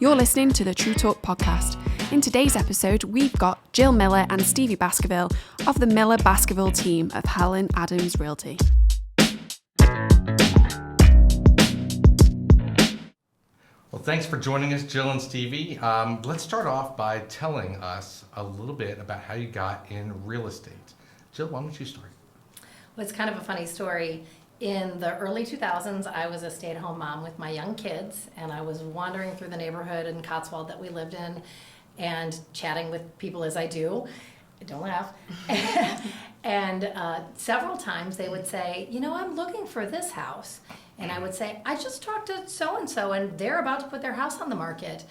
You're listening to the TruTalk podcast. In today's episode, we've got Jill Miller and Stevee Baskerville of the Miller Baskerville Team of Helen Adams Realty. Well, thanks for joining us, Jill and Stevie. Let's start off by telling us a little bit about how you got in real estate. Jill, why don't you start? Well, it's kind of a funny story. In the early 2000s, I was a stay-at-home mom with my young kids, and I was wandering through the neighborhood in Cotswold that we lived in and chatting with people as I do. Don't laugh. And several times they would say, I'm looking for this house. And I would say, I just talked to so-and-so, and they're about to put their house on the market.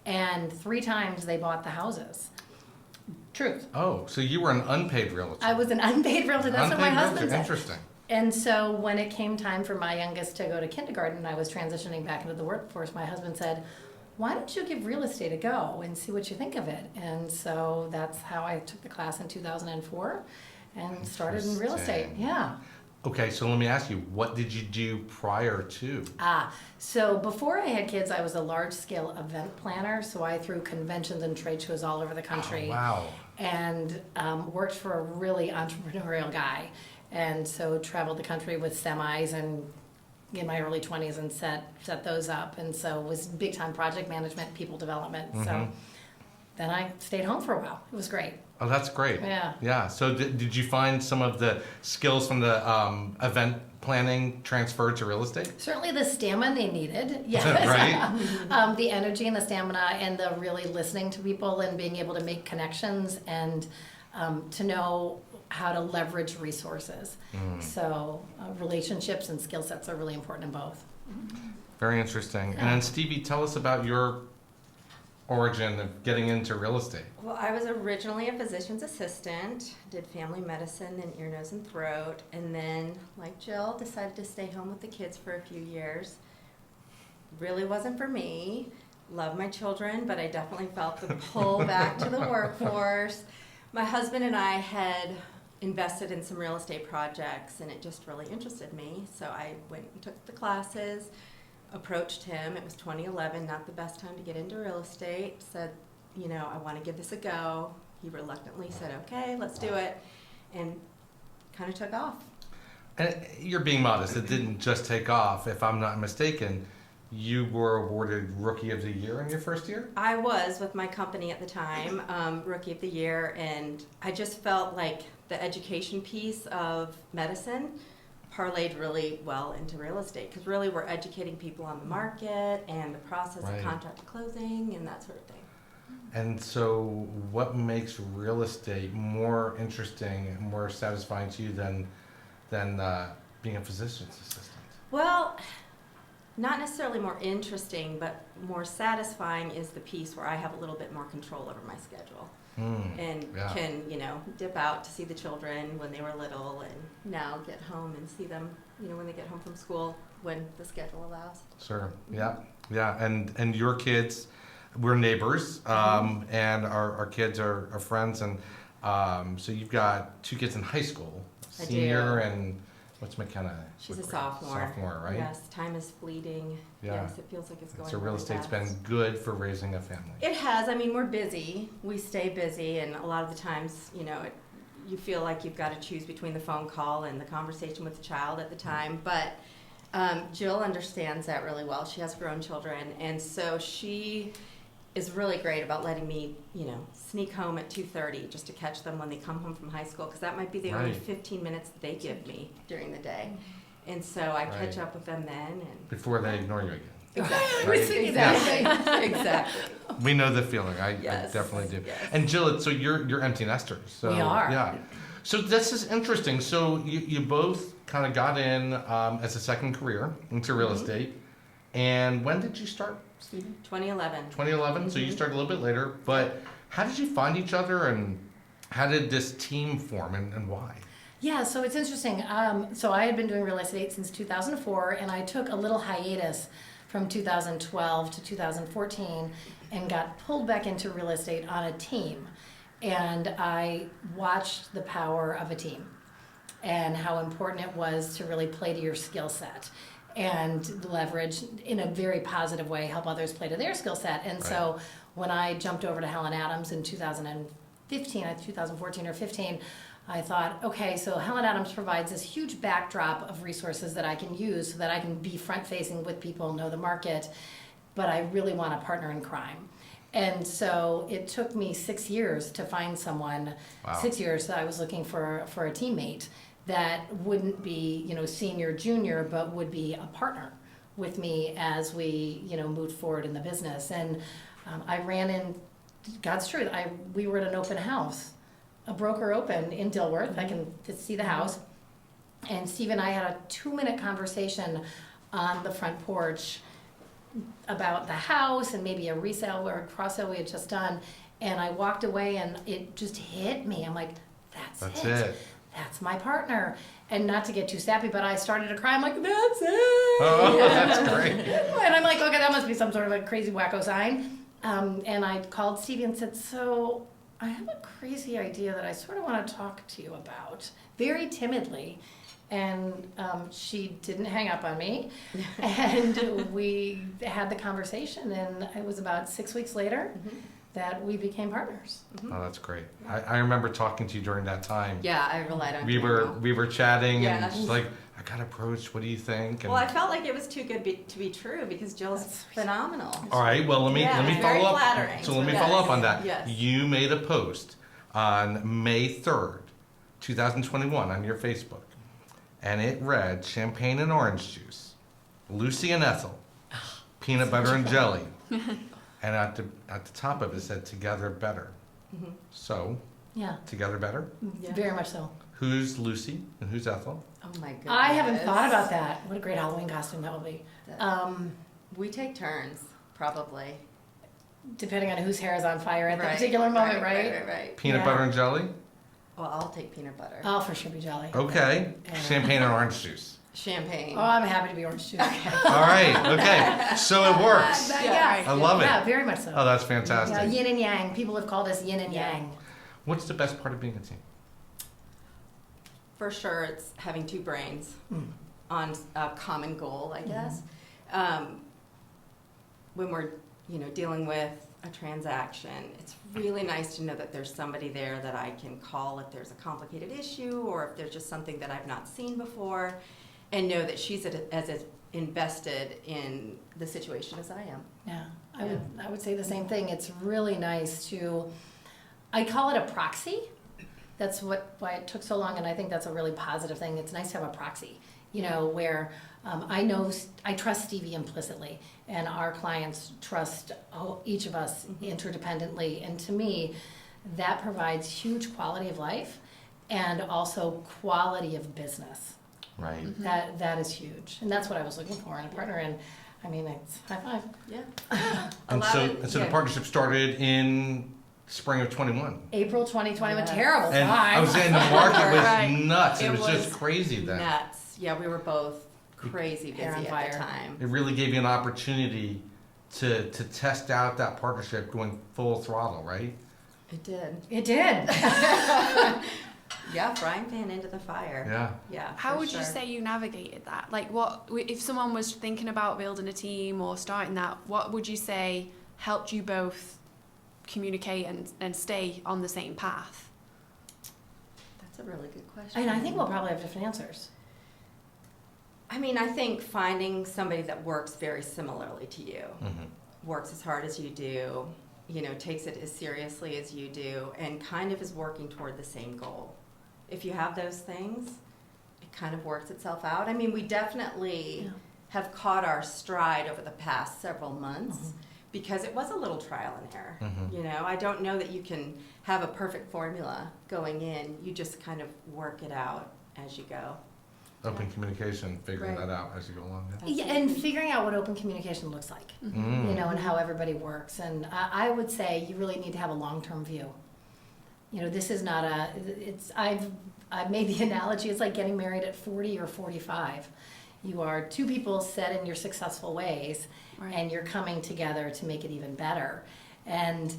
And 3 times they bought the houses. Truth. Oh, so you were an unpaid realtor. I was an unpaid realtor. That's what my husband said. Interesting. And so when it came time for my youngest to go to kindergarten and I was transitioning back into the workforce, my husband said, why don't you give real estate a go and see what you think of it? And so that's how I took the class in 2004 and started in real estate. Yeah. Okay, so let me ask you, what did you do prior to? So before I had kids, I was a large-scale event planner, so I threw conventions and trade shows all over the country. Oh, wow. And worked for a really entrepreneurial guy. And so traveled the country with semis and in my early 20s and set those up. And so was big-time project management, people development. Mm-hmm. So then I stayed home for a while. It was great. Oh, that's great. Yeah. Yeah. So did you find some of the skills from the event planning transferred to real estate? Certainly the stamina they needed. Yes. Right. The energy and the stamina and the really listening to people and being able to make connections and to know how to leverage resources. So relationships and skill sets are really important in both. Very interesting. Yeah. And then Stevie, tell us about your origin of getting into real estate. Well, I was originally a physician's assistant, did family medicine and ear, nose, and throat, and then, like Jill, decided to stay home with the kids for a few years. Really wasn't for me. Love my children, but I definitely felt the pull back to the workforce. My husband and I had invested in some real estate projects, and it just really interested me. So I went and took the classes, approached him. It was 2011, not the best time to get into real estate. Said, I want to give this a go. He reluctantly said, okay, let's do it, and kind of took off. And you're being modest. It didn't just take off. If I'm not mistaken, you were awarded Rookie of the Year in your first year? I was with my company at the time, Rookie of the Year, and I just felt like the education piece of medicine parlayed really well into real estate, because really we're educating people on the market and the process of contract to closing and that sort of thing. And so what makes real estate more interesting and more satisfying to you than being a physician's assistant? Well, not necessarily more interesting, but more satisfying is the piece where I have a little bit more control over my schedule. And can, dip out to see the children when they were little, and now get home and see them, when they get home from school, when the schedule allows. Sure. Yeah. And your kids, we're neighbors, and our kids are friends, and so you've got 2 kids in high school, senior and what's McKenna? She's a sophomore. Sophomore, right? Yes, time is fleeting. Yeah. Yes, it feels like it's going So real really estate's fast. been good for raising a family. It has. I mean, we're busy. We stay busy, and a lot of the times, you feel like you've got to choose between the phone call and the conversation with the child at the time. But Jill understands that really well. She has grown children, and so she is really great about letting me, sneak home at 2:30 just to catch them when they come home from high school, because that might be the only 15 minutes that they give me during the day. And so I catch up with them then. And before they ignore you again. Exactly. Exactly. We know the feeling. I Yes. definitely do. Yes. And Jill, so you're empty nesters. So, We are. Yeah. So this is interesting. So you both kind of got in as a second career into real estate. And when did you start, Stevie? 2011. 2011. So you started a little bit later. But how did you find each other, and how did this team form, and why? Yeah, so it's interesting. So I had been doing real estate since 2004, and I took a little hiatus from 2012 to 2014 and got pulled back into real estate on a team. And I watched the power of a team and how important it was to really play to your skill set. and leverage in a very positive way, help others play to their skill set. And so when I jumped over to Helen Adams in 2014 or 15, I thought, okay, so Helen Adams provides this huge backdrop of resources that I can use so that I can be front-facing with people, know the market, but I really want a partner in crime. And so it took me 6 years to find someone, 6 years that I was looking for a teammate that wouldn't be, senior, junior, but would be a partner with me as we, moved forward in the business. And I ran in, God's truth, we were at an open house, a broker open in Dilworth. I can see the house. And Steve and I had a 2-minute conversation on the front porch about the house and maybe a resale or a cross sale we had just done. And I walked away and it just hit me. I'm like, that's it. That's my partner. And not to get too sappy, but I started to cry. I'm like, that's it. Oh, that's great. And I'm like, okay, that must be some sort of a crazy wacko sign. And I called Stevie and said, so I have a crazy idea that I sort of want to talk to you about, very timidly. And she didn't hang up on me. And we had the conversation, and it was about 6 weeks later that we became partners. Oh, that's great. I remember talking to you during that time. Yeah, I relied on We you. were chatting, Yeah. and she's like, I got approached. What do you think? And Well, I felt like it was too good to be true because Jill's phenomenal. all right. Well, let me very follow up. flattering. So let me Yes. follow up on that. Yes. You made a post on May 3rd, 2021, on your Facebook, and it read champagne and orange juice, Lucy and Ethel, peanut butter and jelly, and at the top of it said together better. So Yeah, together better. Yeah. very much so. Who's Lucy and who's Ethel? Oh my goodness. I haven't thought about that. What a great Halloween costume that will be. We take turns, probably. Depending on whose hair is on fire at that Right, particular moment, right? Right. Peanut Yeah. butter and jelly. Well, I'll take peanut butter. I'll for sure be jelly. Okay. Yeah. Champagne and orange juice. Champagne. Oh, I'm happy to be orange juice. All right. Okay. So it works. Yeah, I love it. Yeah, very much so. Oh, that's Yeah, fantastic. yin and yang. People have called us yin and Yeah. yang. What's the best part of being a team? For sure, it's having two brains on a common goal, I guess. When we're, dealing with a transaction, it's really nice to know that there's somebody there that I can call if there's a complicated issue or if there's just something that I've not seen before, and know that she's as invested in the situation as I am. Yeah, I would say the same thing. It's really nice to, I call it a proxy. That's why it took so long, and I think that's a really positive thing. It's nice to have a proxy, where I trust Stevie implicitly, and our clients trust each of us interdependently. And to me, that provides huge quality of life and also quality of business. Right. That is huge, and that's what I was looking for in a partner. And I mean, it's high five. Yeah. And so the partnership started in spring of 21. April 2020, Yes. a terrible And time. I was saying the market was Right. nuts. It It was just was crazy then. Nuts. Yeah, we were both crazy Hair on busy fire. at the time. It really gave you an opportunity to test out that partnership going full throttle, right? It did. It did. Yeah, frying pan into the fire. Yeah. Yeah. How for would you sure. say you navigated that? Like, what if someone was thinking about building a team or starting that? What would you say helped you both communicate and stay on the same path? That's a really good question. And I think we'll probably have different answers. I mean, I think finding somebody that works very similarly to you, works as hard as you do, takes it as seriously as you do, and kind of is working toward the same goal. If you have those things, it kind of works itself out. I mean, we definitely have caught our stride over the past several months because it was a little trial and error. I don't know that you can have a perfect formula going in. You just kind of work it out as you go. Open communication, figuring Right. that out as you go along. Yeah, and figuring out what open communication looks like, Mm. and how everybody works. And I would say you really need to have a long-term view. This is not I've made the analogy, it's like getting married at 40 or 45. You are two people set in your successful ways, Right. and you're coming together to make it even better. And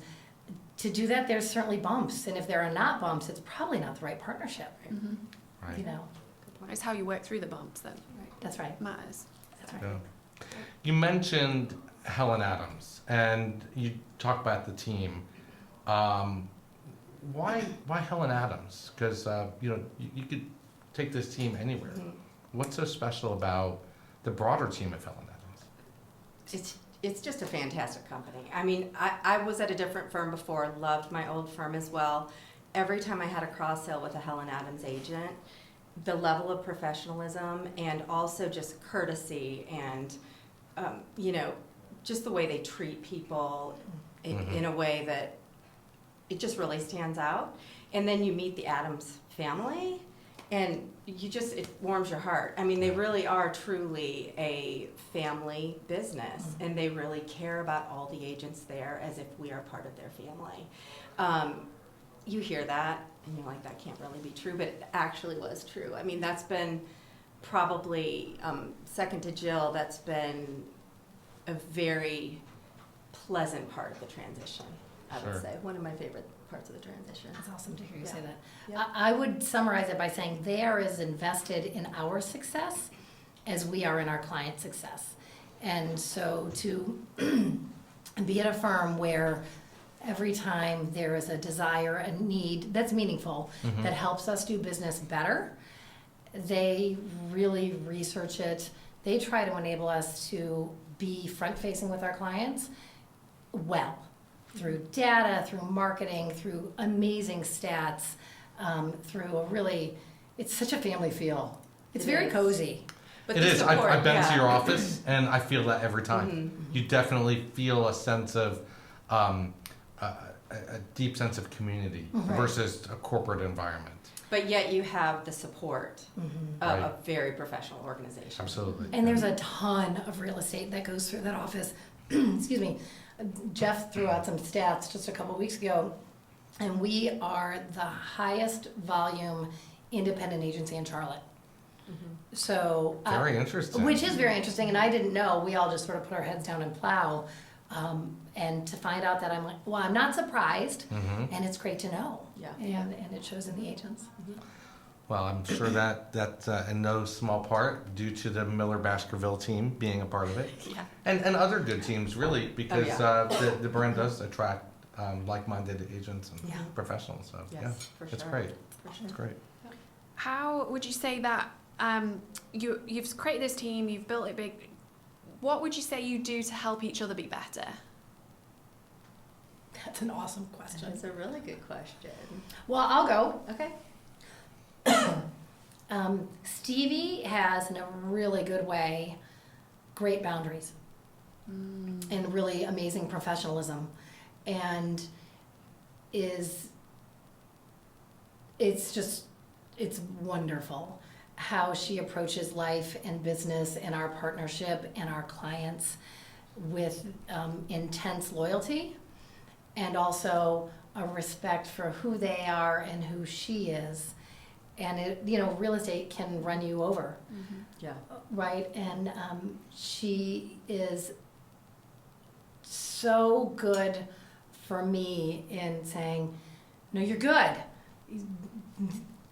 to do that, there's certainly bumps. And if there are not bumps, it's probably not the right partnership. Right. It's how you work through the bumps that That's right. matters. That's right. Yeah. You mentioned Helen Adams, and you talk about the team. Why Helen Adams? Because you could take this team anywhere. Mhm. What's so special about the broader team of Helen Adams? It's just a fantastic company. I mean, I was at a different firm before, loved my old firm as well. Every time I had a cross sale with a Helen Adams agent, the level of professionalism and also just courtesy and, just the way they treat people in a way that it just really stands out. And then you meet the Adams family and it warms your heart. I mean, they really are truly a family business, and they really care about all the agents there as if we are part of their family. You hear that, and you're like, that can't really be true, but it actually was true. I mean, that's been probably, second to Jill, that's been a very pleasant part of the transition, I Sure. would say. One of my favorite parts of the transition. That's awesome to hear you Yeah. say that. Yeah. I would summarize it by saying they are as invested in our success as we are in our client success. And so to be at a firm where every time there is a desire, a need that's meaningful, that helps us do business better, they really research it. They try to enable us to be front-facing with our clients well, through data, through marketing, through amazing stats, through it's such a family feel. It's It very is. cozy. But It the is. support, I've been to yeah. your office, and I feel that every time. You definitely feel a sense of a deep sense of community Right. versus a corporate environment. But yet you have the support of Right. a very professional organization. Absolutely. And there's a ton of real estate that goes through that office. Excuse me. Jeff threw out some stats just a couple weeks ago, and we are the highest volume independent agency in Charlotte. So Very interesting. which is very interesting, and I didn't know. We all just sort of put our heads down and plow. And to find out that I'm like, well, I'm not surprised, and it's great to know. Yeah. And it shows in the agents. Well, I'm sure that's in no small part due to the Miller Baskerville team being a part of it. Yeah. And other good teams, really, because yeah. the brand does attract like-minded agents and Yeah. professionals. So, Yes, yeah, for it's sure. great. For sure. It's great. How would you say that you've created this team, you've built it big? What would you say you do to help each other be better? That's an awesome question. That's a really good question. Well, I'll go. Okay. Stevie has, in a really good way, great boundaries and really amazing professionalism, and it's wonderful how she approaches life and business and our partnership and our clients with intense loyalty and also a respect for who they are and who she is. And real estate can run you over, Yeah. right? And she is so good for me in saying, no, you're good.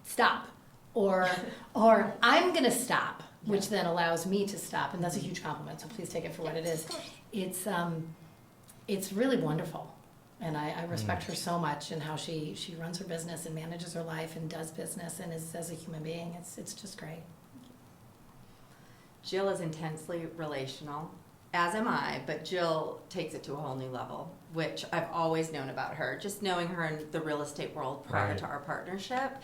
Stop. Or I'm going to stop, which then allows me to stop. And that's a huge compliment, so please take it for what it is. It's really wonderful. And I respect her so much and how she runs her business and manages her life and does business and is as a human being. It's just great. Jill is intensely relational, as am I, but Jill takes it to a whole new level, which I've always known about her. Just knowing her in the real estate world prior Right. to our partnership,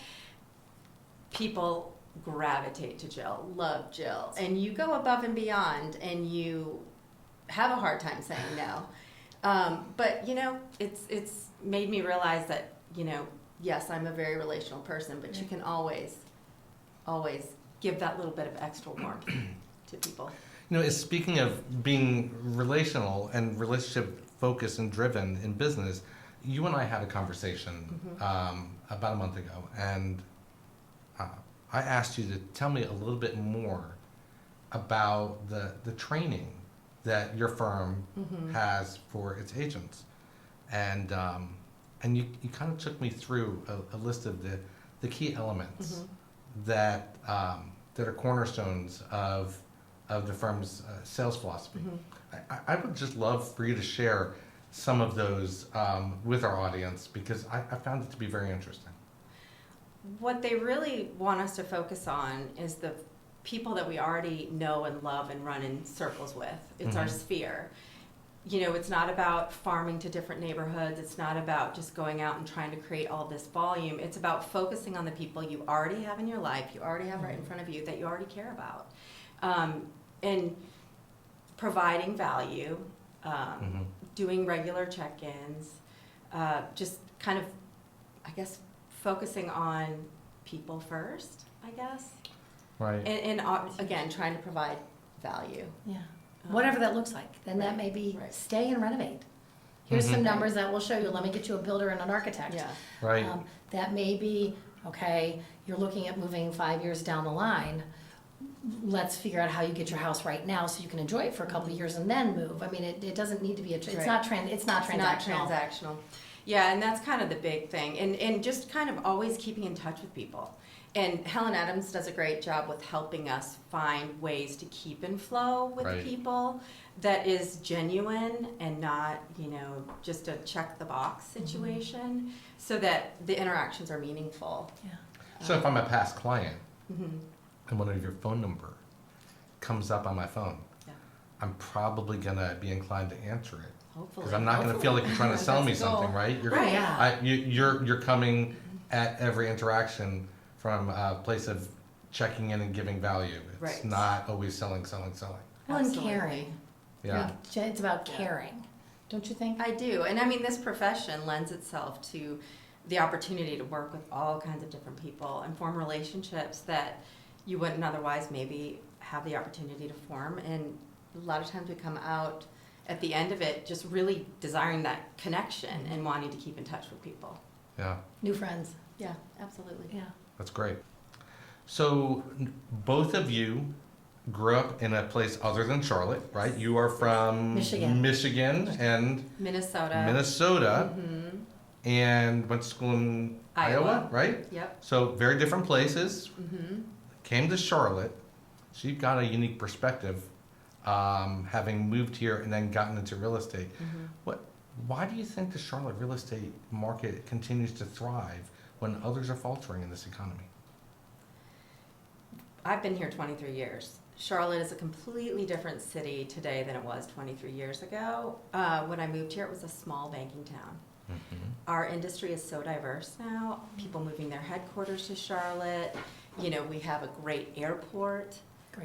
people gravitate to Jill, love Jill, and you go above and beyond, and you have a hard time saying no. But it's made me realize that yes, I'm a very relational person, but you can always give that little bit of extra warmth to people. Speaking of being relational and relationship focused and driven in business, you and I had a conversation about a month ago, and I asked you to tell me a little bit more about the training that your firm has for its agents, and you kind of took me through a list of the key elements that are cornerstones of of the firm's sales philosophy. Mm-hmm. I would just love for you to share some of those with our audience, because I found it to be very interesting. What they really want us to focus on is the people that we already know and love and run in circles with. It's our sphere. You know, it's not about farming to different neighborhoods. It's not about just going out and trying to create all this volume. It's about focusing on the people you already have in your life, you already have right in front of you, that you already care about. And providing value, doing regular check-ins, just kind of, I guess, focusing on people first, I guess. Right. And again, trying to provide value. Yeah. Whatever that looks like. Then that may be stay and renovate. Here's some numbers that will show you. Let me get you a builder and an architect. Yeah. Right. That may be, okay, you're looking at moving 5 years down the line. Let's figure out how you get your house right now so you can enjoy it for a couple of years and then move. I mean, it doesn't need to be it's not transactional. It's not transactional. Yeah, and that's kind of the big thing. And just kind of always keeping in touch with people. And Helen Adams does a great job with helping us find ways to keep in flow with people that is genuine and not, you know, just a check the box situation, so that the interactions are meaningful. Yeah. So if I'm a past client and one of your phone number comes up on my phone, I'm probably gonna be inclined to answer it. Hopefully. Because I'm not going to feel like you're trying to sell me something, right? You're coming at every interaction from a place of checking in and giving value. It's not always selling. Well, and caring. Yeah. It's about caring. Don't you think? I do. And I mean, this profession lends itself to the opportunity to work with all kinds of different people and form relationships that you wouldn't otherwise maybe have the opportunity to form. And a lot of times we come out at the end of it just really desiring that connection and wanting to keep in touch with people. Yeah. New friends. Yeah, absolutely. Yeah. That's great. So both of you grew up in a place other than Charlotte, right? You are from Michigan and Minnesota. And went to school in Iowa, right? Yep. So very different places. Came to Charlotte. So you've got a unique perspective, having moved here and then gotten into real estate. Why do you think the Charlotte real estate market continues to thrive when others are faltering in this economy? I've been here 23 years. Charlotte is a completely different city today than it was 23 years ago. When I moved here, it was a small banking town. Our industry is so diverse now. People moving their headquarters to Charlotte. You know, we have a great airport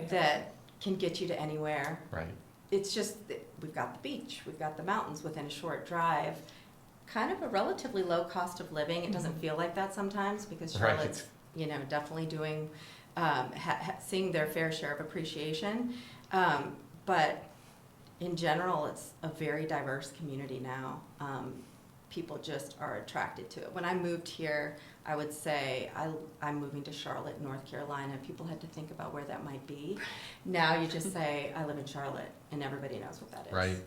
that can get you to anywhere. Right. It's just, we've got the beach, we've got the mountains within a short drive. Kind of a relatively low cost of living. It doesn't feel like that sometimes because Charlotte's, you know, definitely doing, seeing their fair share of appreciation. But in general, it's a very diverse community now. People just are attracted to it. When I moved here, I would say I'm moving to Charlotte, North Carolina. People had to think about where that might be. Now you just say, I live in Charlotte, and everybody knows what that is. Right.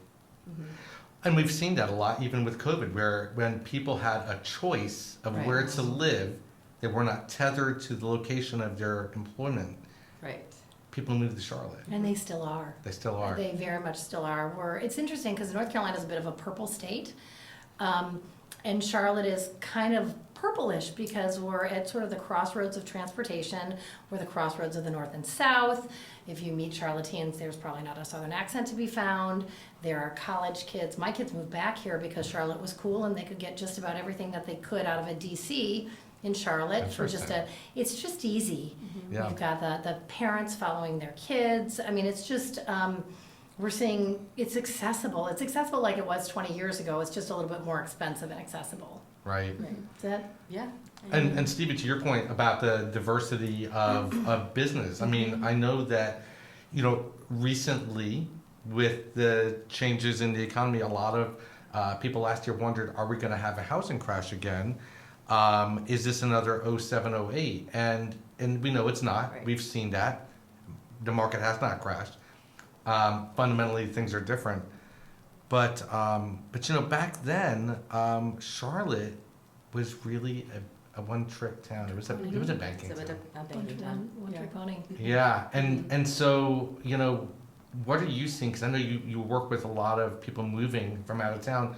And we've seen that a lot, even with COVID, where when people had a choice of where to live, they were not tethered to the location of their employment. Right. People moved to Charlotte. And they still are. They still are. They very much still are. It's interesting because North Carolina is a bit of a purple state. And Charlotte is kind of purplish because we're at sort of the crossroads of transportation. We're the crossroads of the north and south. If you meet Charlotteans, there's probably not a southern accent to be found. There are college kids. My kids moved back here because Charlotte was cool and they could get just about everything that they could out of a DC in Charlotte for just it's just easy. Yeah. You've got the parents following their kids. I mean, it's just, we're seeing it's accessible. It's accessible like it was 20 years ago. It's just a little bit more expensive and accessible. Right. Is that? Yeah. And Stevie, to your point about the diversity of business, I mean, I know that, you know, recently with the changes in the economy, a lot of people last year wondered, are we going to have a housing crash again? Is this another 07, 08? And we know it's not. Right. We've seen that. The market has not crashed. Fundamentally, things are different. But you know, back then, Charlotte was really a one-trick town. It was a banking So town. a banking town. One trick pony. Yeah, and so, you know, what are you seeing? Because I know you work with a lot of people moving from out of town.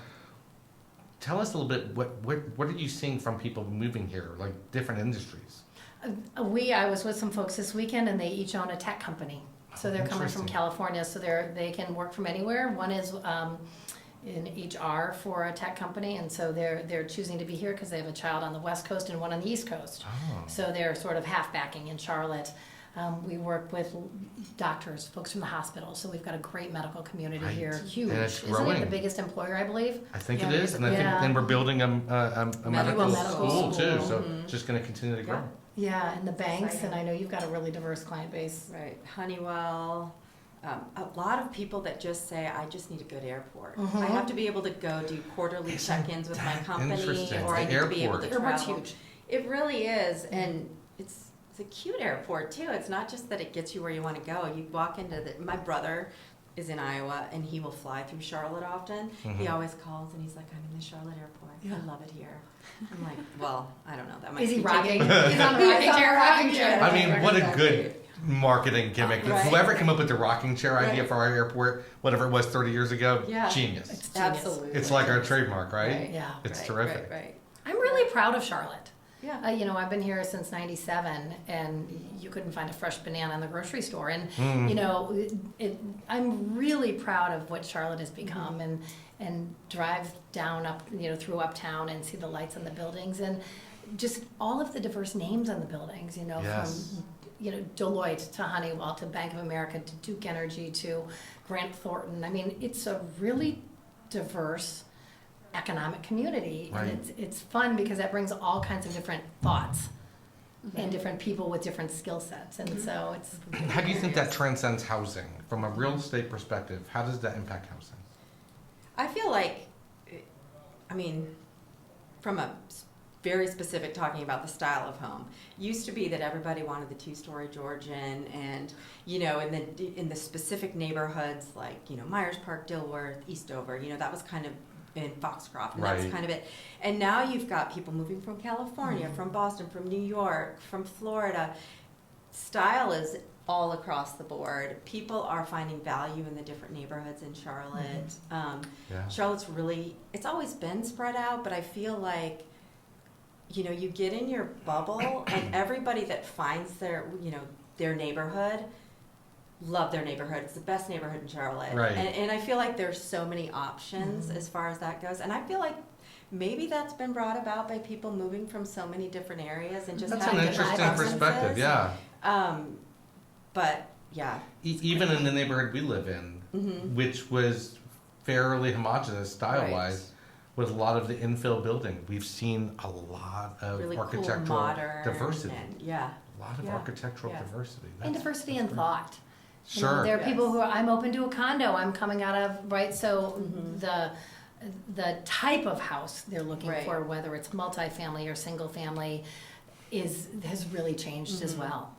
Tell us a little bit, what are you seeing from people moving here, like different industries? I was with some folks this weekend, and they each own a tech company. So they're coming from Interesting. California, so they can work from anywhere. One is in HR for a tech company, and so they're choosing to be here because they have a child on the West Coast and one on the East Coast. Oh. So they're sort of half-backing in Charlotte. We work with doctors, folks from the hospital, so we've got a great medical community Right. here, huge. And it's Isn't growing. it the biggest employer, I believe? I think Yeah, it is, and I think yeah. then we're building a medical school. school too, so it's just gonna continue to grow. Yeah, and the banks, Exciting. and I know you've got a really diverse client base. Right, Honeywell, a lot of people that just say, I just need a good airport. Mhm. I have to be able to go do quarterly Isn't check-ins with my that company, interesting? or I The need to be able to airport. Airport's travel. huge. It really is, and it's a cute airport too. It's not just that it gets you where you want to go. You walk into my brother is in Iowa, and he will fly through Charlotte often. He Mhm. always calls and he's like, I'm in the Charlotte airport. Yeah. I love it here. I'm like, well, I don't know. That might Is he be rocking? taking- He's on a rocking chair, rocking chair. I mean, what a Exactly. good marketing gimmick. Right. Whoever came up with the rocking chair idea Right. for our airport, whatever it was 30 years ago, Yeah. genius. It's genius. Absolutely. It's like our trademark, right? Right. Yeah. It's Right, terrific. Right, right. I'm really proud of Charlotte. Yeah. I've been here since '97, and you couldn't find a fresh banana in the grocery store. And Mm. I'm really proud of what Charlotte has become, and drive down up, through uptown and see the lights on the buildings, and just all of the diverse names on the buildings. Yes. From Deloitte to Honeywell to Bank of America to Duke Energy to Grant Thornton. I mean, it's a really diverse economic community, Right. and it's fun because that brings all kinds of different thoughts and different people with different skill sets, and so it's. How do you think that transcends housing? From a real estate perspective, how does that impact housing? I feel like, from a very specific, talking about the style of home, used to be that everybody wanted the two-story Georgian, and in the specific neighborhoods like Myers Park, Dilworth, Eastover, that was kind of in Foxcroft, and Right. that's kind of it. And now you've got people moving from California, from Boston, from New York, from Florida. Style is all across the board. People are finding value in the different neighborhoods in Charlotte. Yeah. Charlotte's really, it's always been spread out, but I feel like, you get in your bubble, and everybody that finds their neighborhood, love their neighborhood. It's the best neighborhood in Charlotte. Right. And I feel like there's so many options as far as that goes. And I feel like maybe that's been brought about by people moving from so many different areas and just That's having an different interesting preferences. perspective, yeah. But yeah. Even in the neighborhood we live in, Mhm. which was fairly homogenous style-wise, Right. with a lot of the infill building, we've seen a lot of Really cool, architectural modern, diversity. and yeah. A lot of Yeah. architectural Yeah. diversity. And That's- diversity that's in great. thought. Sure. There are people Yes. who I'm open to a condo. I'm coming out of, right? So Mhm. the type of house they're looking Right. for, whether it's multifamily or single family, has really changed as Mhm. well.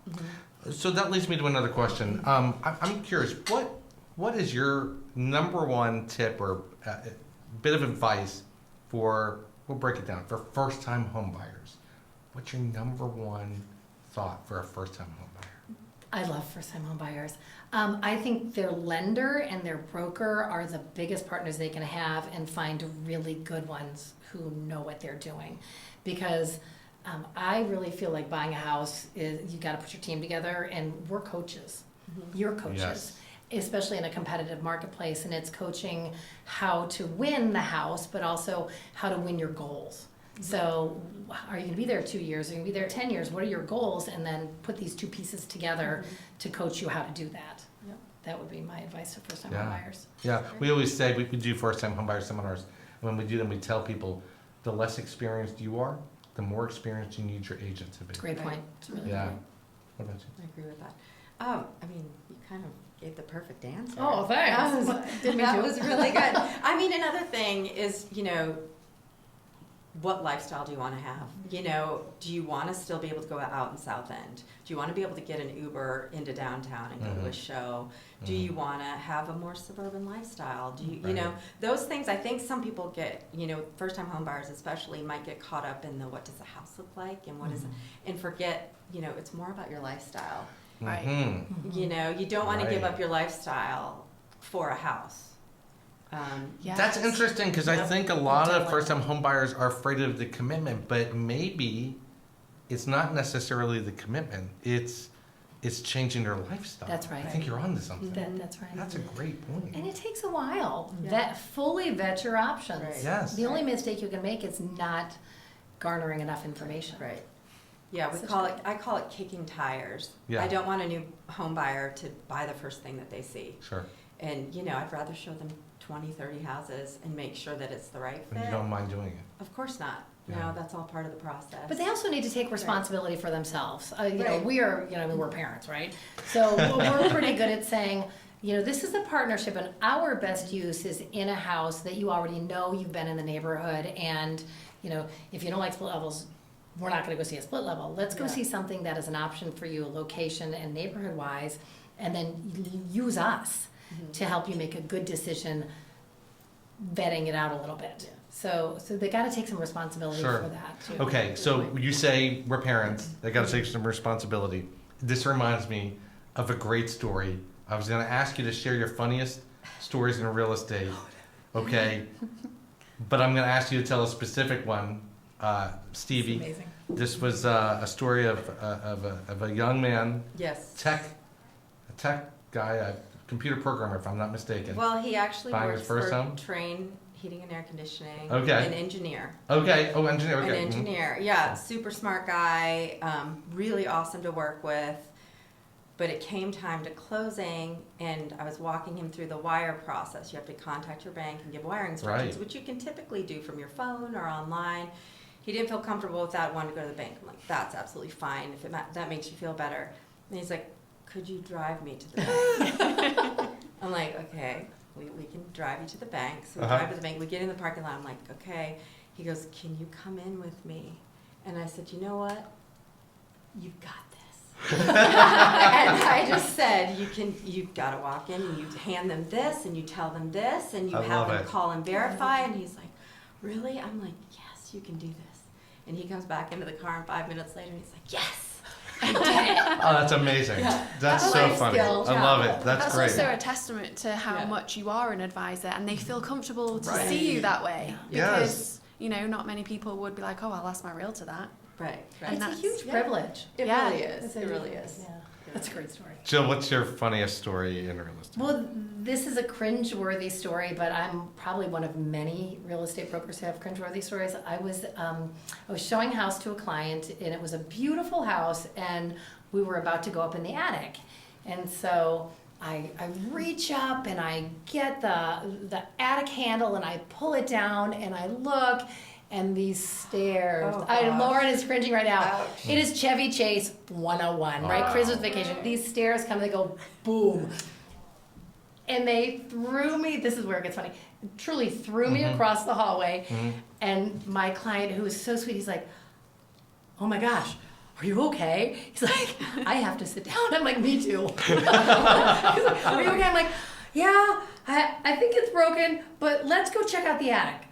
So that leads me to another question. I'm curious, what is your number one tip or bit of advice for, we'll break it down, for first-time home buyers? What's your number one thought for a first-time home buyer? I love first-time home buyers. I think their lender and their broker are the biggest partners they can have, and find really good ones who know what they're doing. Because I really feel like buying a house is, you got to put your team together, and we're coaches. You're coaches. Yes. Especially in a competitive marketplace, and it's coaching how to win the house, but also how to win your goals. So are you going to be there 2 years? Are you going to be there 10 years? What are your goals? And then put these two pieces together to coach you how to do that. Yep. That would be my advice to first-time Yeah. home buyers. Yeah, we always say we do first-time home buyer seminars. And when we do them, we tell people, the less experienced you are, the more experienced you need your agent to be. It's a great Right. point. It's a really Yeah. good point. What about you? I agree with that. You kind of gave the perfect answer. Oh, thanks. Didn't mean That to. was really good. Another thing is, what lifestyle do you want to have? You know, do you want to still be able to go out in South End? Do you want to be able to get an Uber into downtown and go to a show? Do you want to have a more suburban lifestyle? Do you, you know, those things, I think some people get, you know, first-time home buyers especially might get caught up in the what does the house look like and what is it, and forget, you know, it's more about your lifestyle. Right. You know, you don't want to give up your lifestyle for a house. Yes. That's interesting because I think a lot of Definitely. first-time home buyers are afraid of the commitment, but maybe it's not necessarily the commitment. It's changing their lifestyle. That's right. I think you're onto something. That's right. That's a great point. And it takes a while. Yeah. Fully vet your options. Right. Yes. The only mistake you can make is not garnering enough information. Right. Yeah, I call it kicking tires. Yeah. I don't want a new home buyer to buy the first thing that they see. Sure. And, you know, I'd rather show them 20, 30 houses and make sure that it's the right fit. And you don't mind doing it. Of course not. Yeah. No, that's all part of the process. But they also need to take responsibility for themselves. You know, Right. we are, you know, I mean, we're parents, right? So we're pretty good at saying, you know, this is a partnership and our best use is in a house that you already know, you've been in the neighborhood, and, you know, if you don't like split levels, we're not gonna go see a split level. Let's go Yeah. see something that is an option for you, location and neighborhood wise, and then use us to help you make a good decision, vetting it out a little bit. Yeah. So they gotta take some responsibility Sure. for that too. Okay, so you say we're parents. They got to take some responsibility. This reminds me of a great story. I was going to ask you to share your funniest stories in real estate. Okay, but I'm going to ask you to tell a specific one, Stevie. Amazing. This was a story of a young man, Yes. a tech guy, a computer programmer, if I'm not mistaken. Well, he actually Buying works his first for home? Train Heating and Air Conditioning. Okay. An engineer. Okay. Oh, engineer. Okay. An engineer. Yeah, super smart guy, really awesome to work with. But it came time to closing, and I was walking him through the wire process. You have to contact your bank and give wiring instructions, Right. which you can typically do from your phone or online. He didn't feel comfortable with that, wanted to go to the bank. I'm like, that's absolutely fine if that makes you feel better. And he's like, could you drive me to the bank? I'm like, okay, we can drive you to the bank. So we drive to the bank. We get in the parking lot. I'm like, okay. He goes, can you come in with me? And I said, you know what? You've got this. And I just said, you've got to walk in and you hand them this and you tell them this and you I have love them it. call and verify. And he's like, really? I'm like, yes, you can do this. And he comes back into the car and 5 minutes later and he's like, yes. I did it. Oh, that's amazing. Yeah. That's That's a so life funny. skill. I love it. That's great. also a testament to how Yeah. much you are an advisor and they feel comfortable to Right. see you that way. Yes. Because, you know, not many people would be like, oh, I'll ask my realtor that. Right. And It's a that's- huge yeah. privilege. It Yeah. really is. It really is. Yeah, that's a great story. Jill, what's your funniest story in real estate? Well, this is a cringe-worthy story, but I'm probably one of many real estate brokers who have cringe-worthy stories. I was showing a house to a client, and it was a beautiful house, and we were about to go up in the attic. And so I reach up and I get the attic handle and I pull it down and I look, and these stairs. Oh, gosh. Lauren is cringing right now. Ouch. It is Chevy Chase 101, right? Wow. Christmas vacation. These stairs come, they go boom. And they threw me, this is where it gets funny, truly threw me across the hallway. And my client, who was so sweet, he's like, oh my gosh, are you okay? He's like, I have to sit down. I'm like, me too. He's like, are you okay? I'm like, yeah, I think it's broken, but let's go check out the attic.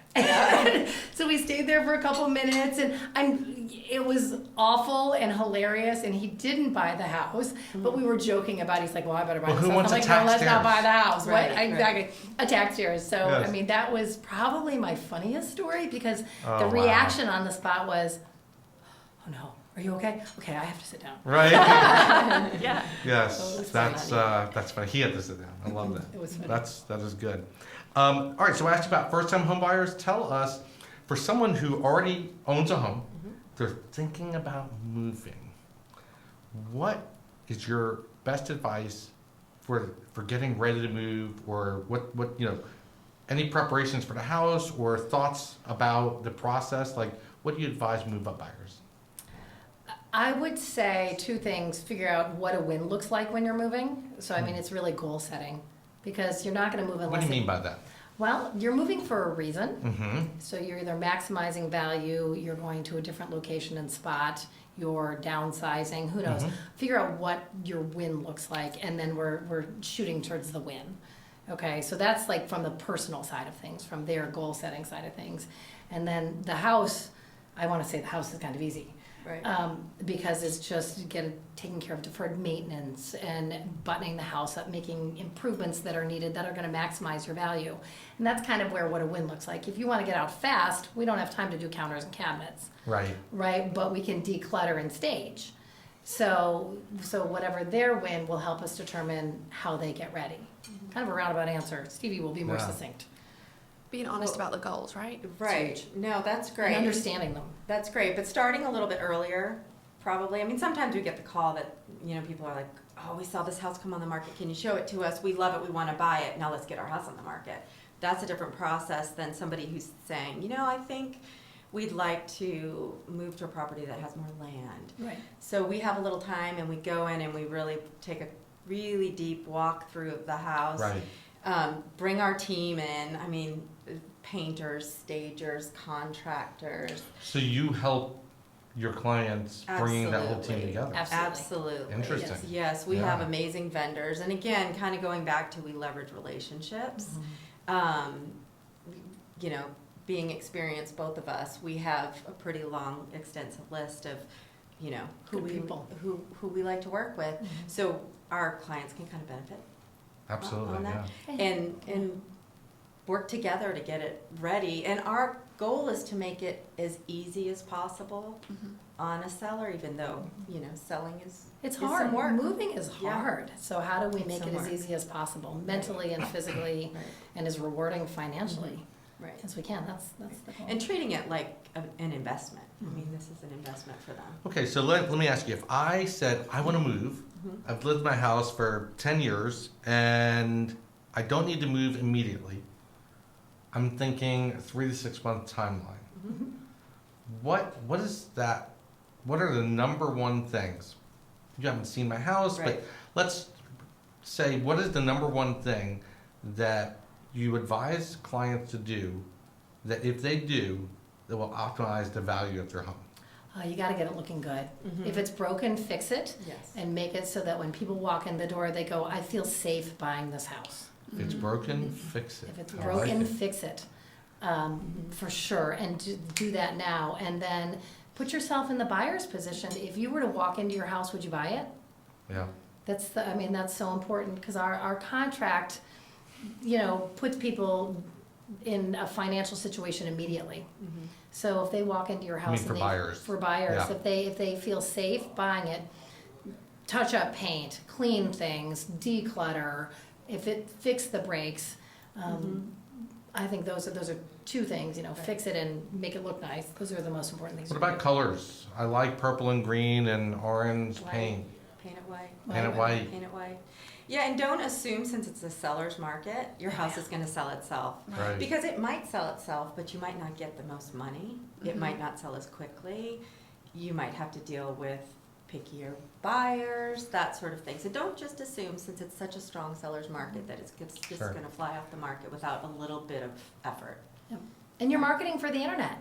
So we stayed there for a couple minutes, and it was awful and hilarious, and he didn't buy the house, but we were joking about, he's like, well, I better buy Well, this who house. wants I'm like, attack no, let's not stairs? buy the house. Right, What? right. Exactly. Attack stairs. So, Yes. I mean, that was probably my funniest story, because Oh, the wow. reaction on the spot was, oh no, are you okay? Okay, I have to sit down. Right? Yeah. Yes, Oh, it's that's funny. He had to sit down. I love that. It was funny. That is good. All right, so I asked you about first-time home buyers. Tell us, for someone who already owns a home, they're thinking about moving. What is your best advice for getting ready to move, or what any preparations for the house or thoughts about the process? Like, what do you advise move-up buyers? I would say two things. Figure out what a win looks like when you're moving. So, I mean, it's really goal setting, because you're not going to move unless... What do you mean by that? Well, you're moving for a reason. Mm-hmm. So you're either maximizing value, you're going to a different location and spot, you're downsizing, who knows? Figure out what your win looks like, and then we're shooting towards the win. Okay, so that's like from the personal side of things, from their goal setting side of things. And then the house, I want to say the house is kind of easy. Right. Because it's just taking care of deferred maintenance and buttoning the house up, making improvements that are needed that are going to maximize your value. And that's kind of what a win looks like. If you want to get out fast, we don't have time to do counters and cabinets, Right. right? But we can declutter and stage. So whatever their win will help us determine how they get ready. Kind of a roundabout answer. Stevie will be more Yeah. succinct. Being honest about the goals, right? Right. huge. No, that's great. And understanding them. That's great, but starting a little bit earlier, probably. I mean, sometimes we get the call that, people are like, oh, we saw this house come on the market. Can you show it to us? We love it. We want to buy it. Now let's get our house on the market. That's a different process than somebody who's saying, I think we'd like to move to a property that has more land. Right. So we have a little time and we go in and we really take a really deep walk through of the house. Right. Bring our team in. I mean, painters, stagers, contractors. So you help your clients bringing that whole team Absolutely. together. Absolutely. Interesting. Yes, we Yeah. have amazing vendors. And again, kind of going back to we leverage relationships. Being experienced, both of us, we have a pretty long, extensive list of, who Good people. who we like to work with. So our clients can kind of benefit Absolutely. on Yeah. that. And work together to get it ready. And our goal is to make it as easy as possible on a seller, even though, selling is It's some hard. work. Moving is Yeah. hard. So how do we It's make some it as work. easy as possible, mentally and physically, Right. and as rewarding financially Right. as we can? That's the goal. And treating it like an investment. I mean, this is an investment for them. Okay, so let me ask you, if I said I want to move, I've lived in my house for 10 years, and I don't need to move immediately. I'm thinking 3 to 6 month timeline. What is that? What are the number one things? You haven't seen my house, Right. but let's say, what is the number one thing that you advise clients to do that if they do, that will optimize the value of their home? You got to get it looking good. If it's broken, fix it Yes. and make it so that when people walk in the door, they go, I feel safe buying this house. If it's broken, fix it. If it's I like broken, it. fix it, for sure, and do that now. And then put yourself in the buyer's position. If you were to walk into your house, would you buy it? Yeah. That's so important because our contract, puts people in a financial situation immediately. So if they walk into your house, for buyers. for buyers, Yeah. if they feel safe buying it, touch up paint, clean things, declutter. If it fix the breaks, I think those are two things. Fix it and make it look nice. Those are the most important things. What to about do. colors? I like purple and green and orange White. paint. Paint it white. Paint it white. Paint it white. Yeah, and don't assume since it's a seller's market, your house is going to sell itself. Right. Because it might sell itself, but you might not get the most money. It might not sell as quickly. You might have to deal with pickier buyers, that sort of thing. So don't just assume since it's such a strong seller's market that it's just Sure. going to fly off the market without a little bit of effort. And you're marketing for the internet.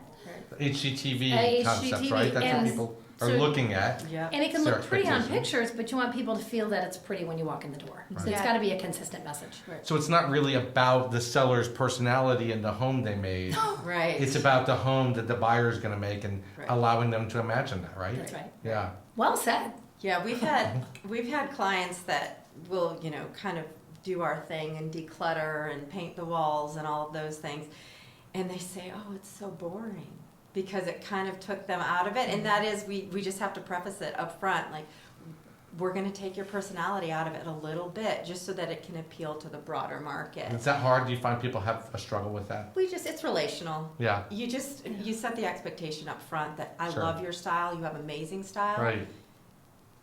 HGTV concepts, HGTV, right? That's what and people are so- looking at. Yeah. And it can It's their look pretty on expectation. pictures, but you want people to feel that it's pretty when you walk in the door. So Right. it's Yeah. got to be a consistent message. So it's not really about the seller's personality and the home they made. Right. It's about the home that the buyer is going to make and Right. allowing them to imagine that, right? That's right. Yeah. Well said. Yeah, we've had clients that will, kind of do our thing and declutter and paint the walls and all of those things. And they say, oh, it's so boring because it kind of took them out of it. And that is, we just have to preface it up front. Like, we're going to take your personality out of it a little bit just so that it can appeal to the broader market. Is that hard? Do you find people have a struggle with that? It's relational. Yeah. You set the expectation up front that I Sure. love your style, you have amazing style. Right.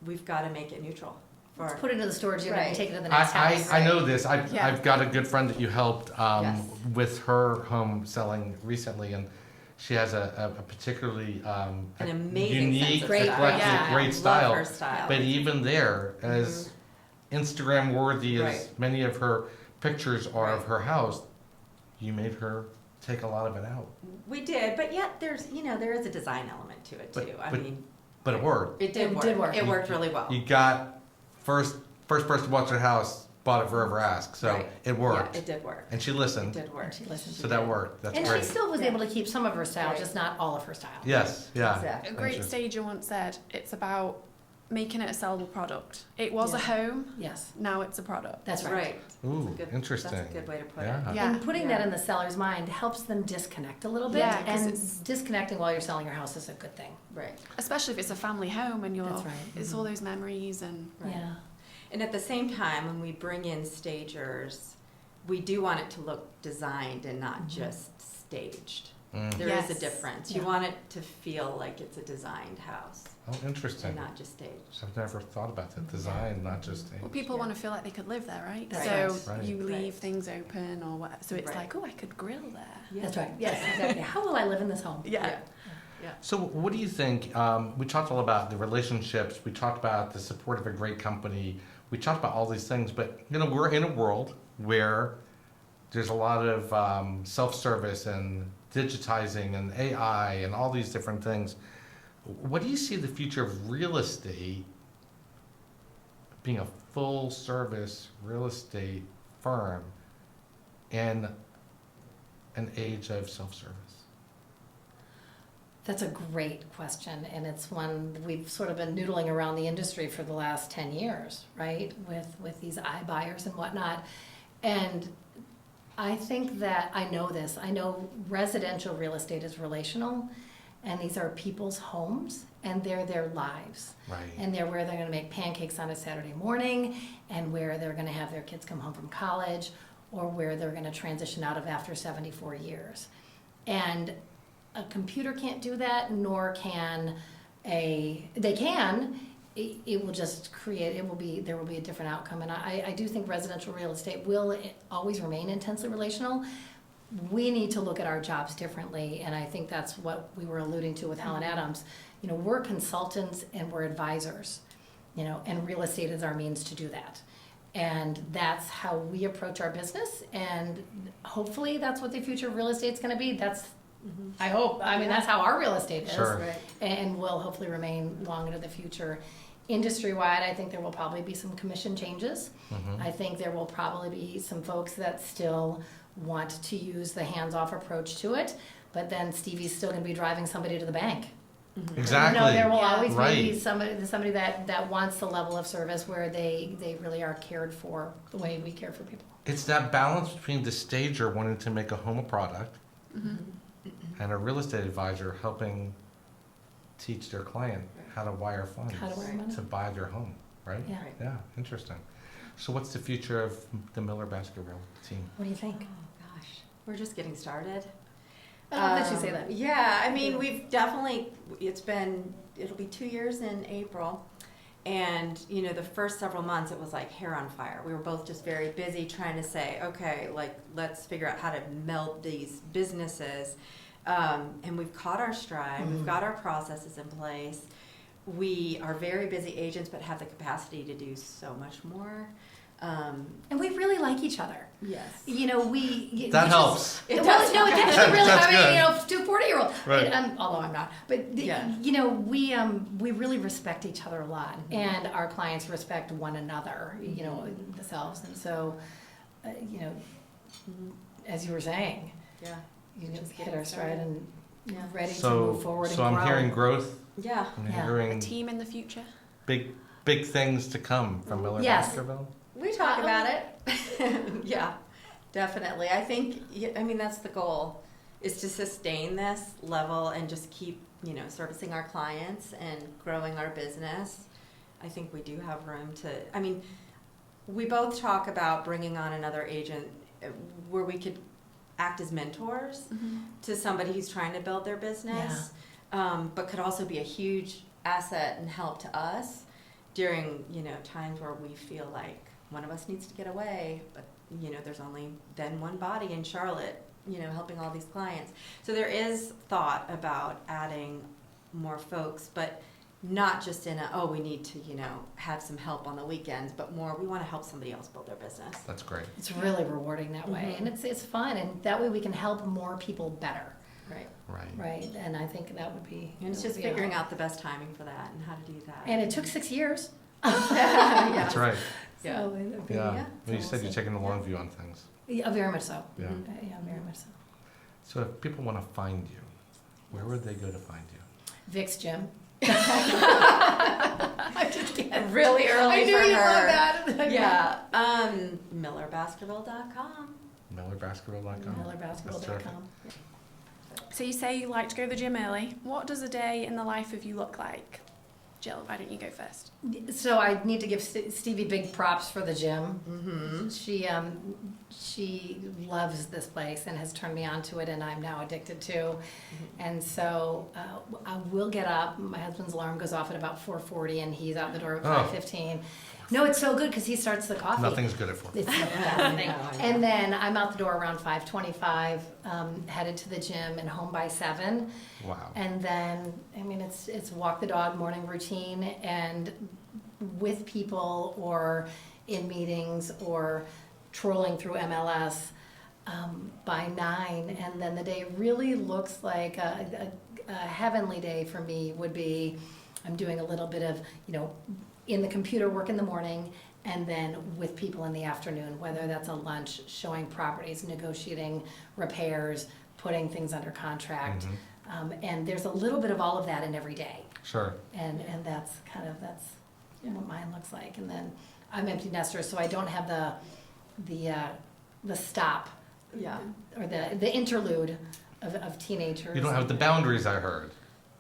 We've got to make it neutral. Let's put it into the storage unit Right. and take it to the next house. I know this. I've Yeah. got a good friend that you helped Yes. with her home selling recently, and she has a particularly An amazing unique, sense of Great, style. eclectic, yeah. great Love style. her style. But even there, as Instagram worthy as Right. many of her pictures are of Right. her house, you made her take a lot of it out. We did, but yet there is a design element to it too. But it worked. It did work. It worked really well. You got first person to watch your house bought it forever ask, so Right. it worked. Yeah, it did work. And she listened. It did work. And she listened. So that worked. That's And great. she still was Yeah. able to keep some of her style, Right. just not all of her style. Yes, yeah. Exactly. A great Interesting. stager once said, it's about making it a sellable product. It was a Yeah. home, Yes, now it's a product. that's right. Right. Ooh, That's a good- interesting. That's a good way to put Yeah. it. Yeah. And putting Yeah. that in the seller's mind helps them disconnect a little bit. Yeah, 'cause and it's- disconnecting while you're selling your house is a good thing. Right. Especially if it's a family home and That's right. it's all those memories and Right. Yeah. And at the same time, when we bring in stagers, we do want it to look designed and not just staged. Mm. There is a Yes. difference. Yeah. You want it to feel like it's a designed house Oh, interesting. and not just staged. I've never thought about that design, not just well, age. people Yeah. want to feel like they could live there, right? That's so right. you Right. leave things open or what, so it's Right. like, oh, I could grill there. That's right. Yes, exactly. How will I live in this home? Yeah. So what do you think, we talked all about the relationships, we talked about the support of a great company, we talked about all these things, but we're in a world where there's a lot of self-service and digitizing and AI and all these different things. What do you see the future of real estate being a full-service real estate firm in an age of self-service? That's a great question, and it's one we've sort of been noodling around the industry for the last 10 years, right? With these iBuyers and whatnot. And I think that I know residential real estate is relational, and these are people's homes, and they're their lives. Right. And they're where they're gonna make pancakes on a Saturday morning, and where they're gonna have their kids come home from college, or where they're gonna transition out of after 74 years. And a computer can't do that, nor can they can, it will just create, there will be a different outcome. And I do think residential real estate will always remain intensely relational. We need to look at our jobs differently, and I think that's what we were alluding to with Helen Adams. We're consultants and we're advisors, and real estate is our means to do that. And that's how we approach our business, and hopefully that's what the future of real estate's gonna be. I hope, that's how our real estate is. Sure. Right. And will hopefully remain long into the future. Industry-wide, I think there will probably be some commission changes. Mhm. I think there will probably be some folks that still want to use the hands-off approach to it, but then Stevee's still gonna be driving somebody to the bank. Exactly. There will Yeah. always be Right. somebody that wants the level of service where they really are cared for the way we care for people. It's that balance between the stager wanting to make a home a product and a real estate advisor helping teach their client how to wire funds How to wire money. to buy their home, right? Yeah. Right. Yeah, interesting. So what's the future of the Miller Baskerville team? What do you think? Oh, gosh. We're just getting started. I love that you say that. Yeah, we've definitely, it'll be 2 years in April. And, the first several months, it was like hair on fire. We were both just very busy trying to say, okay, let's figure out how to meld these businesses. And we've caught our stride. We've got our processes in place. We are very busy agents, but have the capacity to do so much more. And we really like each other. Yes. That helps. It Well, does. no, it actually really. That's good. To 40-year-old. Right. Although I'm not, but Yeah. we really respect each other a lot, and our clients respect one another. Themselves, and so, as you were saying, Yeah. Just hit getting our stride started. and Yeah. ready to So, move forward so and I'm grow. hearing growth. Yeah. I'm Yeah. A hearing team in the future. big things to come from Miller Yes. Baskerville. We talk about it. Yeah, definitely. I think, that's the goal, is to sustain this level and just keep, servicing our clients and growing our business. I think we do have room to, we both talk about bringing on another agent where we could act as mentors to somebody who's trying to build their business, but could also be a huge asset and help to us during, times where we feel like one of us needs to get away, but, there's only then one body in Charlotte, helping all these clients. So there is thought about adding more folks, but not just in we need to, have some help on the weekends, but more, we want to help somebody else build their business. That's great. It's really rewarding that way, and it's fun, and that way we can help more people better, Right. right? And I think that would be. And it's just figuring out the best timing for that and how to do that. And it took 6 years. That's right. Yeah. So it'd be- Yeah. Yeah. Well, you So said we'll you're see. taking a long view on things. Yeah, very much so. Yeah. Yeah, very much so. So if people want to find you, where would they go to find you? Vic's gym. I'm just kidding. Really early I knew for you'd her. love that. Yeah. MillerBaskerville.com. MillerBaskerville.com. MillerBaskerville.com. So you say you like to go to the gym early. What does a day in the life of you look like? Jill, why don't you go first? So I need to give Stevie big props for the gym. Mm-hmm. She loves this place and has turned me on to it, and I'm now addicted to. And so I will get up. My husband's alarm goes off at about 4:40, and he's out the door at 5:15. No, it's so good because he starts the coffee. Nothing's good at 4. It's the best thing. I know. And then I'm out the door around 5:25, headed to the gym and home by 7. Wow. And then, I mean, it's walk the dog morning routine, and with people or in meetings or trolling through MLS by 9. And then the day really looks like a heavenly day for me would be, I'm doing a little bit of, in the computer work in the morning, and then with people in the afternoon, whether that's a lunch, showing properties, negotiating repairs, putting things under contract. And there's a little bit of all of that in every day. Sure. And that's what mine looks like. And then I'm empty nester, so I don't have the stop Yeah. or the interlude of teenagers. You don't have the boundaries, I heard.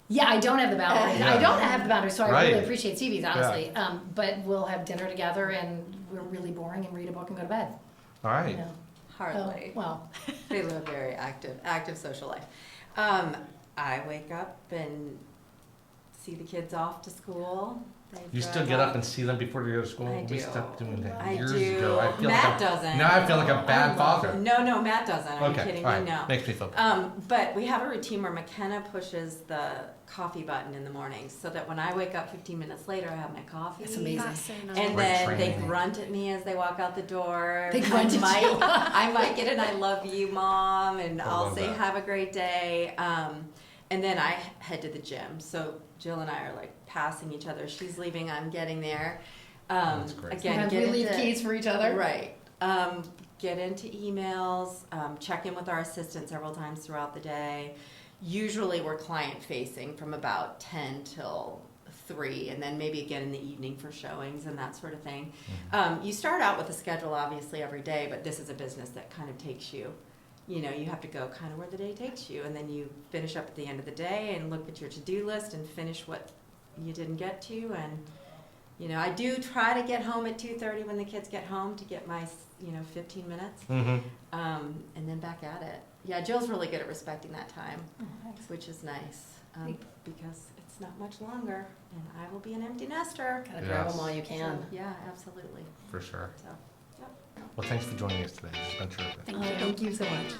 Yeah, I don't have the boundaries. Yeah. I don't have the boundaries, so I Right. really appreciate Stevie's, honestly. But we'll have dinner together, and we're really boring, and read a book and go to bed. All right. You know? Hardly. Oh, well, They live a very active social life. I wake up and see the kids off to school. They You still drive get up and see them before they go to school? I We do. stopped doing that I years do. ago. I feel Matt like doesn't. Now I feel like a bad father. No, Matt doesn't. Are you Okay, kidding all me? right. No. Makes me feel bad. But we have a routine where McKenna pushes the coffee button in the morning so that when I wake up 15 minutes later, I have my coffee. That's amazing. That's so nice. And Great then they training. grunt at me as they walk out the door. They grunt at you. I might get an "I love you, Mom," and I I'll love say that. "Have a great day." And then I head to the gym. So Jill and I are like passing each other. She's leaving, I'm getting there. That's great. Again, sometimes get we leave into- keys for each other. Right. Get into emails, check in with our assistant several times throughout the day. Usually we're client facing from about 10 till 3, and then maybe again in the evening for showings and that sort of thing. You start out with a schedule obviously every day, but this is a business that kind of takes you, you have to go kind of where the day takes you, and then you finish up at the end of the day and look at your to-do list and finish what you didn't get to. And I do try to get home at 2:30 when the kids get home to get my 15 minutes, Mm-hmm. and then back at it. Yeah, Jill's really good at respecting that time, Oh, thanks. which is nice, because it's not much longer, and I will be an empty nester. Gotta grab Yes. them while you can. So, yeah, absolutely. For sure. So, Well, thanks for joining us today. It's been terrific. Thank Oh, you. thank you so much.